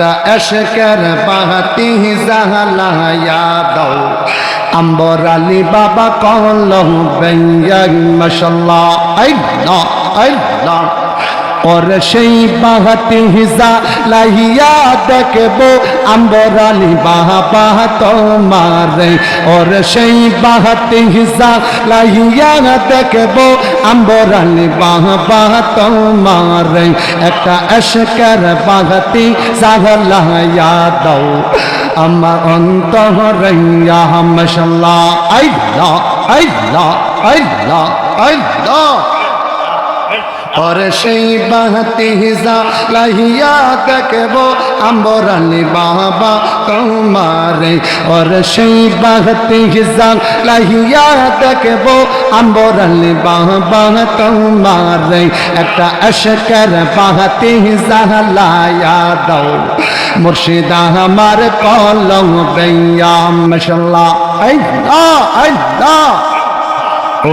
একটা এশকের বাতি জালায়া দাও আম্বর আলী বাবা কলম বেঙ্গা মাশাআল্লাহ আল্লাহ আল্লাহ और সেই বাহাতি জ্বালাইয়া দেখবো আম্বর আলী বাবা তোমারে और সেই বাহাতি জ্বালাইয়া দেখবো আম্বর আলী বাবা তোমারে একটা এশকের বাহাতি জ্বালাইয়া দাও আমার অন্তরে ইয়া মাশাআল্লাহ আল্লাহ আল্লাহ আল্লাহ আল্লাহ और সেই বাহাতি জ্বালাইয়া দেখবো আম্বর আলী বাবা তোমারে और সেই বাহাতি জ্বালাইয়া দেখবো আম্বর আলী বাবা তোমারে একটা এশকের বাহাতি জ্বালাইয়া দাও মুর্শিদ আমার কলম বেয়া মাশাআল্লাহ আল্লাহ আল্লাহ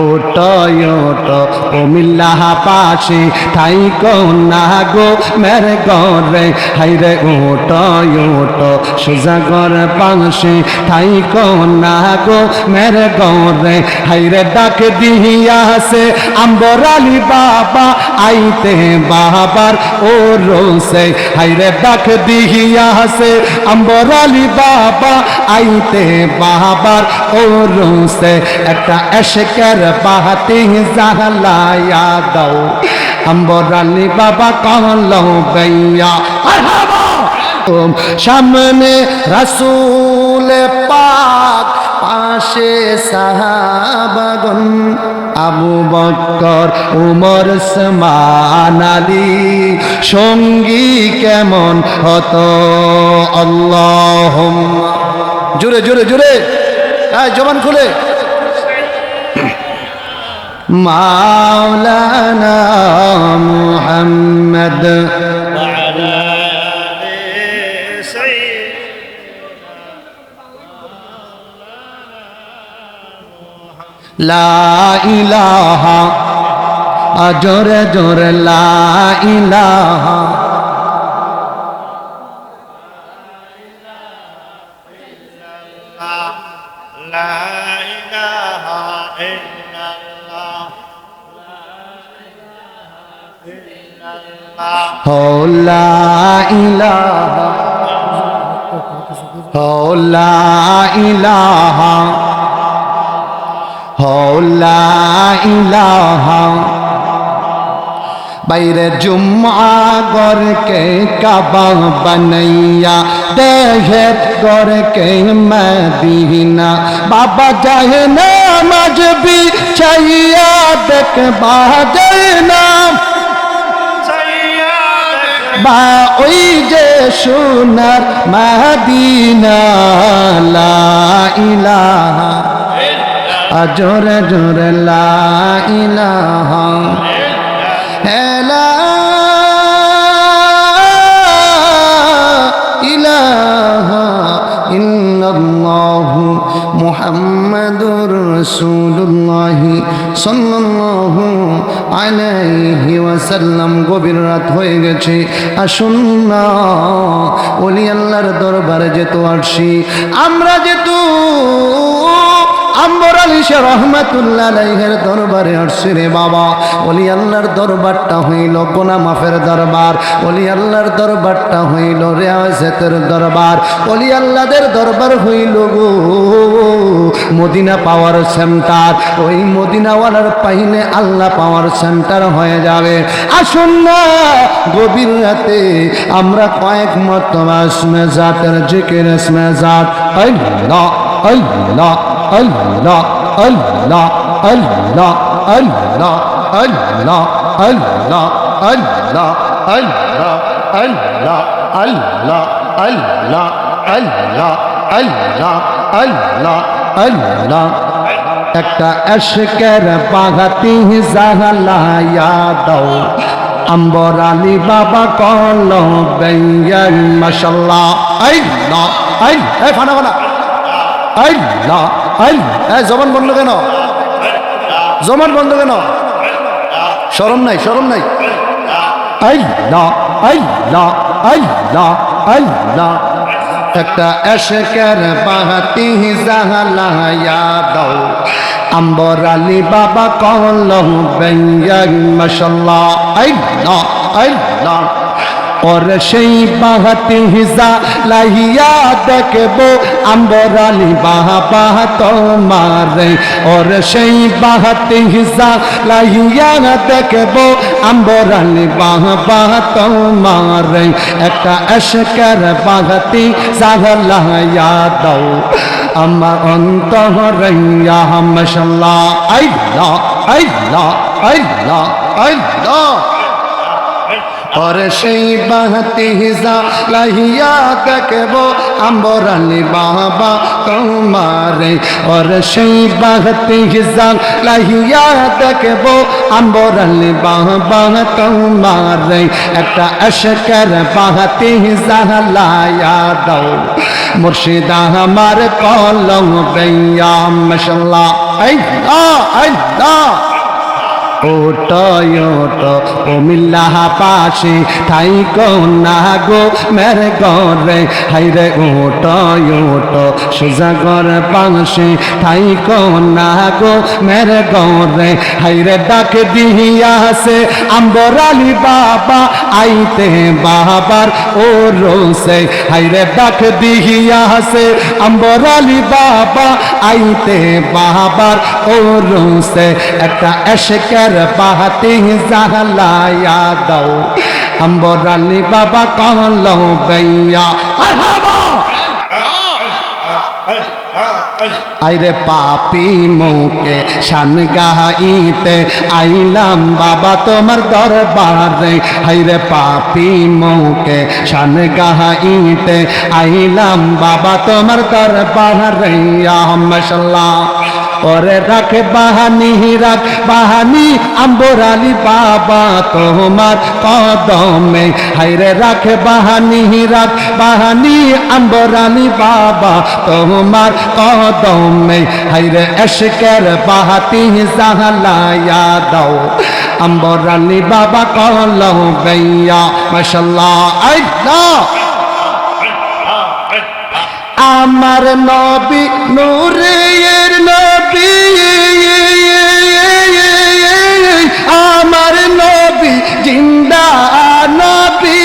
ওটো ওটো কুমিল্লা পাশে ঠাই গো না গো মেরে গরে হাইরে ওটো ওটো সুজাগর পাশে ঠাই গো না গো মেরে গরে হাইরে ডাক দিয়াছে আম্বর আলী বাবা আইতে বাবার ও রোসে হাইরে ডাক দিয়াছে আম্বর আলী বাবা আইতে বাবার ও রোসে একটা এশকের বাহাতি জ্বালায়া দাও আম্বর আলী বাবা কলম বেয়া সামনে রাসূল পাক পাশে সাহাবাগণ আবু বকর উমর ওসমান আলী সঙ্গী কেমন হতো আল্লাহুম্মা জোরে জোরে জোরে জবান খুলে মাওলানা মুহাম্মদ ওয়ালা আলি সাইয়্যিদিনা লা ইলাহা জোরে জোরে লা ইলাহা লা ইলাহা লা ইলাহা লা ইলাহা বাইরে জুম্মা গর কে কাবা বানাইয়া দেহের গর কে মদিনা বাবা যায় নামাজ বিছাইয়া দেখবা যায় না বা ওই যে সোনার মদিনা লা ইলাহা জোরে জোরে লা ইলাহা লা ইলাহা ইল্লাল্লাহু মুহাম্মাদুর রাসূলুল্লাহ সাল্লাল্লাহু আলাইহি ওয়াসাল্লাম। গভীর রাত হয়ে গেছে, আসুন না ওলি আল্লাহর দরবারে যেতে আসি। আমরা যেহেতু আম্বর আলী শাহ রহমাতুল্লাহ আলাইহির দরবারে আসছি রে বাবা। ওলি আল্লাহর দরবারটা হইল গুনাহ মাফের দরবার, ওলি আল্লাহর দরবারটা হইল রিয়াজতের দরবার, ওলি আল্লাহদের দরবার হইল গো মদিনা পাওয়ার সেন্টার। ওই মদিনাওয়ালার পাইলে আল্লাহ পাওয়ার সেন্টার হয়ে যাবে। আসুন না গভীর রাতে আমরা কয়েক মর্তবা ইসমে জাতের জিকির ইসমে জাত আল্লাহ আল্লাহ আল্লাহ আল্লাহ আল্লাহ আল্লাহ আল্লাহ আল্লাহ আল্লাহ আল্লাহ আল্লাহ আল্লাহ আল্লাহ আল্লাহ আল্লাহ আল্লাহ আল্লাহ একটা এশকের বাগাতি জালায়া দাও আম্বর আলী বাবা কলম বেয়া মাশাআল্লাহ আল্লাহ আল্লাহ ফানা ফানা আল্লাহ আল্লাহ জবান বন্ধ কেন? জবান বন্ধ কেন? শরম নাই, শরম নাই। আল্লাহ আল্লাহ আল্লাহ আল্লাহ একটা এশকের বাহাতি জাহালায়া দাও আম্বর আলী বাবা কলম বেয়াই মাশাআল্লাহ আল্লাহ আল্লাহ और সেই বাহাতি হিজা লাহিয়া দেখবো আম্বর আলী বাবা তোমারে और সেই বাহাতি হিজা লাহিয়া দেখবো আম্বর আলী বাবা তোমারে একটা এশকের বাহাতি জাগলায়া দাও আমার অন্তরে ইয়া মাশাআল্লাহ আল্লাহ আল্লাহ আল্লাহ আল্লাহ और সেই বাহাতি হিজা লাহিয়া দেখবো আম্বর আলী বাবা তোমারে और সেই বাহাতি হিজা লাহিয়া দেখবো আম্বর আলী বাবা তোমারে একটা আশকের বাহাতি হিজা লায়া দাও মুর্শিদা আমার কলম বেয়া মাশাআল্লাহ আল্লাহ আল্লাহ ওটো ও মিল্লাহ পাশে ঠাই না গো মেরে গরে হাইরে ওটো সোজা গর পাশে ঠাই না গো মেরে গরে হাইরে ডাক দিয়াছে আম্বর আলী বাবা আইতে বাবার ও রোসে হাইরে ডাক দিয়াছে আম্বর আলী বাবা আইতে বাবার ও রোসে একটা এশকের বাহাতি জাহলায়া দাও আম্বর আলী বাবা কলম বেয়া আইরে পাপি মুখে শান গাইতে আইলাম বাবা তোমার দরবারে হাইরে পাপি মুখে শান গাইতে আইলাম বাবা তোমার দরবারে ইয়া মাশাআল্লাহ ওরে রাখে বাহানি আম্বর আলী বাবা তোমার কদমে হাইরে রাখে বাহানি আম্বর আলী বাবা তোমার কদমে হাইরে এশকের বাহাতি জাহলায়া দাও আম্বর আলী বাবা কলম বেয়া মাশাআল্লাহ আল্লাহ আমার নবী নূরের নবী আমার নবী জিন্দা নবী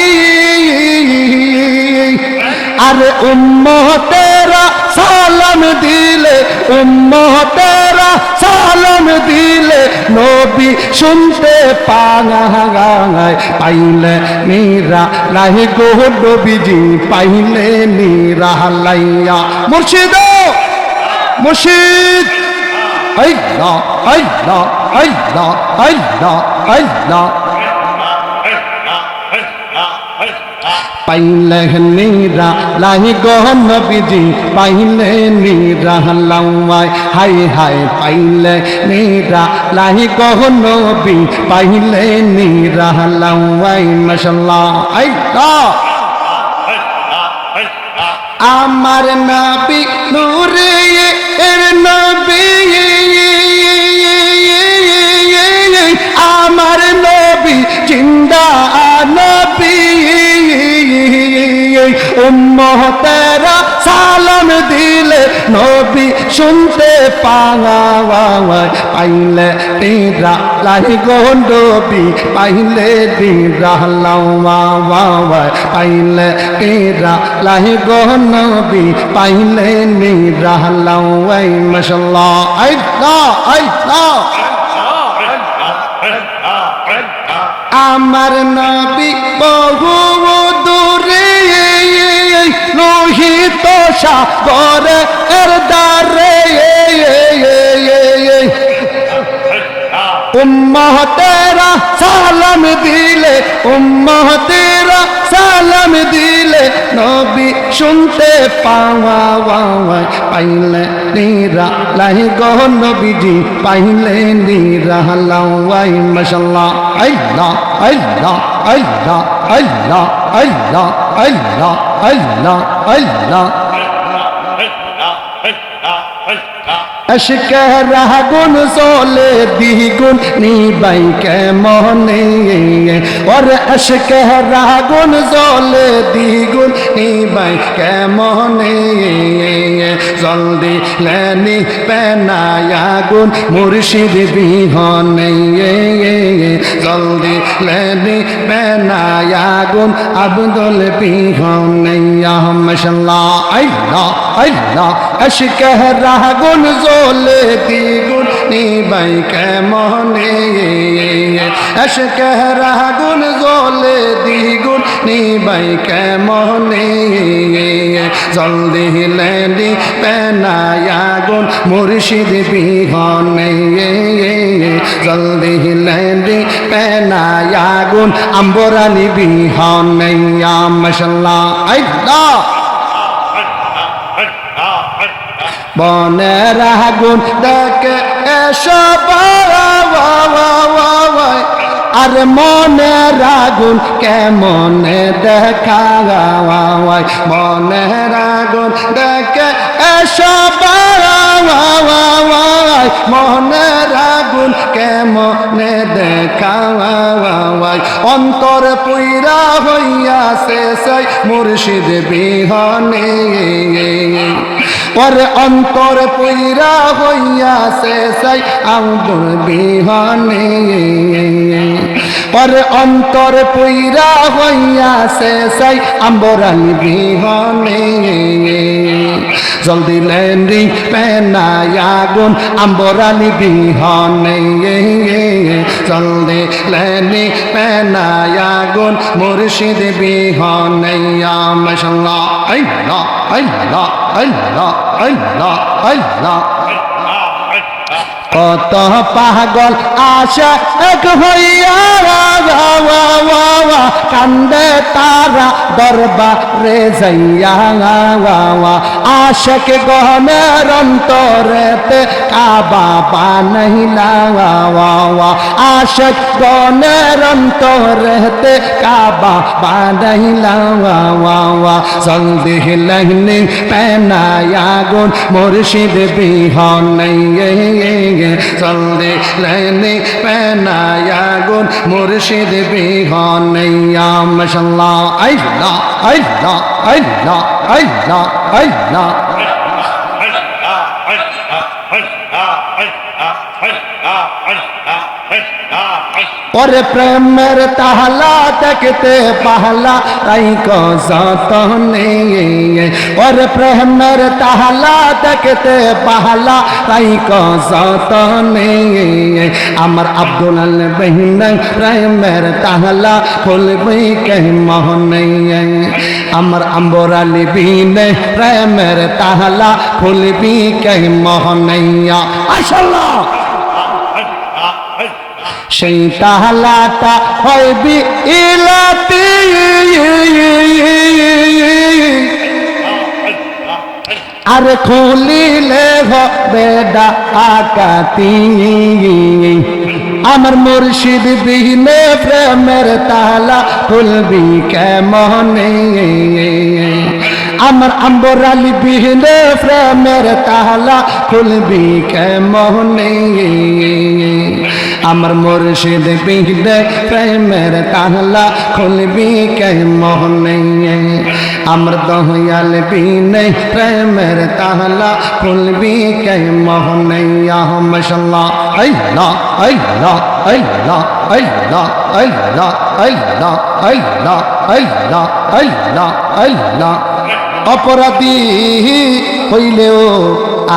আর উম্মতেরা সালাম দিলে উম্মতেরা সালাম দিলে নবী শুনতে পাঙায় পাইলে নিরা লাহি গো নবীজি পাইলে নিরা লাইয়া মুর্শিদ মুর্শিদ আল্লাহ আল্লাহ আল্লাহ আল্লাহ আল্লাহ পাইলে নিরা লাহি গো নবীজি পাইলে নিরা লাওয়াই হাই হাই পাইলে নিরা লাহি গো নবী পাইলে নিরা লাওয়াই মাশাআল্লাহ আল্লাহ আমার নবী নূরে এর নবী আমার নবী জিন্দা নবী উম্মতেরা সালাম দিলে নবী শুনতে পাওয়ায় পাইলে নিরা লাহি গো নবী পাইলে নিরা লাওয়ায় পাইলে নিরা লাহি গো নবী পাইলে নিরা লাওয়াই মাশাআল্লাহ আল্লাহ আল্লাহ আমার নবী বহু দূরে লোহিত সাগরের দ্বারে উম্মতেরা সালাম দিলে উম্মতেরা সালাম দিলে নবী শুনতে পাওয়ায় পাইলে নিরা লাহি গো নবীজি পাইলে নিরা লাওয়াই মাশাআল্লাহ আল্লাহ আল্লাহ আল্লাহ আল্লাহ আল্লাহ আল্লাহ আল্লাহ আল্লাহ अश्केर आगुन ज़ोले द्विगुन निभाई केमने और अश्केर आगुन ज़ोले द्विगुन निभाई केमने जल्दी लेनी पेनाया गुन मुर्शिद बिहाने जल्दी लेनी पेनाया गुन अब्दुल बिहाने माशाअल्लाह अल्लाह अल्लाह अश्केर आगुन ज़ोले द्विगुन निभाई केमने अश्केर आगुन ज़ोले द्विगुन निभाई केमने जल्दी लेनी पेनाया गुन मुर्शिद बिहाने जल्दी लेनी पेनाया गुन अम्बरानी बिहाने माशाअल्लाह अल्लाह बनेर आगुन देखे एसो আর মনের আগুন কেমনে দেখা মনের আগুন দেখে এসব মনের আগুন কেমনে দেখা অন্তর পুইরা হইয়াছে সেই মুর্শিদ বিহনে ওরে অন্তর পুইরা হইয়াছে সেই আব্দুল বিহনে और अंतर पुईरा हইয়াছে সেই अम्बरानी बिहने जल्दी लेनी पेनाया गुन अम्बरानी बिहने जल्दी लेनी पेनाया गुन मुर्शिद बिहने माशाअल्लाह अल्लाह अल्लाह अल्लाह अल्लाह अल्लाह কত পাগল আশা এক হইয়া কান্দে তারা দরবারে যাইয়া আশাক গহনের অন্তরেতে কাবা বানাইলা আশাক গহনের অন্তরেতে কাবা বানাইলা জলদি লহনি পেনায়া গুন মুর্শিদ বিহনে जल्दी लेनी पेनाया गुन मुर्शिद बिहने माशाअल्लाह अल्लाह अल्लाह अल्लाह अल्लाह अल्लाह और प्रेमर ताला देखते पहला ताई को सतने और प्रेमर ताला देखते पहला ताई को सतने अमर अब्दुल बहन प्रेमर ताला खुलबी के मोहने अमर अम्बरानी बीन प्रेमर ताला खुलबी के मोहने माशाअल्लाह সেই তাহলাটা হইবি ইলাতি আর খুলিলে হবে ডাকাতি আমার মুর্শিদ বিহনে প্রেমের তালা খুলবি কেমনে আমার अम्बरानी बिहने प्रेमेर ताला खुलबी केमने আমার মুর্শিদ বিহনে প্রেমের তালা খুলবি কেমনে আমার দয়াল বিনে প্রেমের তালা খুলবি কেমনে মাশাআল্লাহ আল্লাহ আল্লাহ আল্লাহ আল্লাহ আল্লাহ আল্লাহ আল্লাহ আল্লাহ আল্লাহ আল্লাহ অপরাধী হইলেও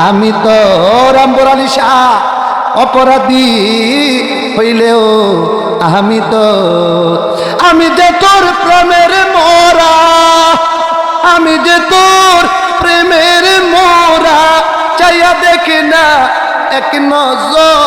আমি তো রামপুরানি শাহ অপরাধী হইলেও আমি যে তোর প্রেমের মোরা আমি যে তোর প্রেমের মোরা চাইয়া দেখি না এক নজর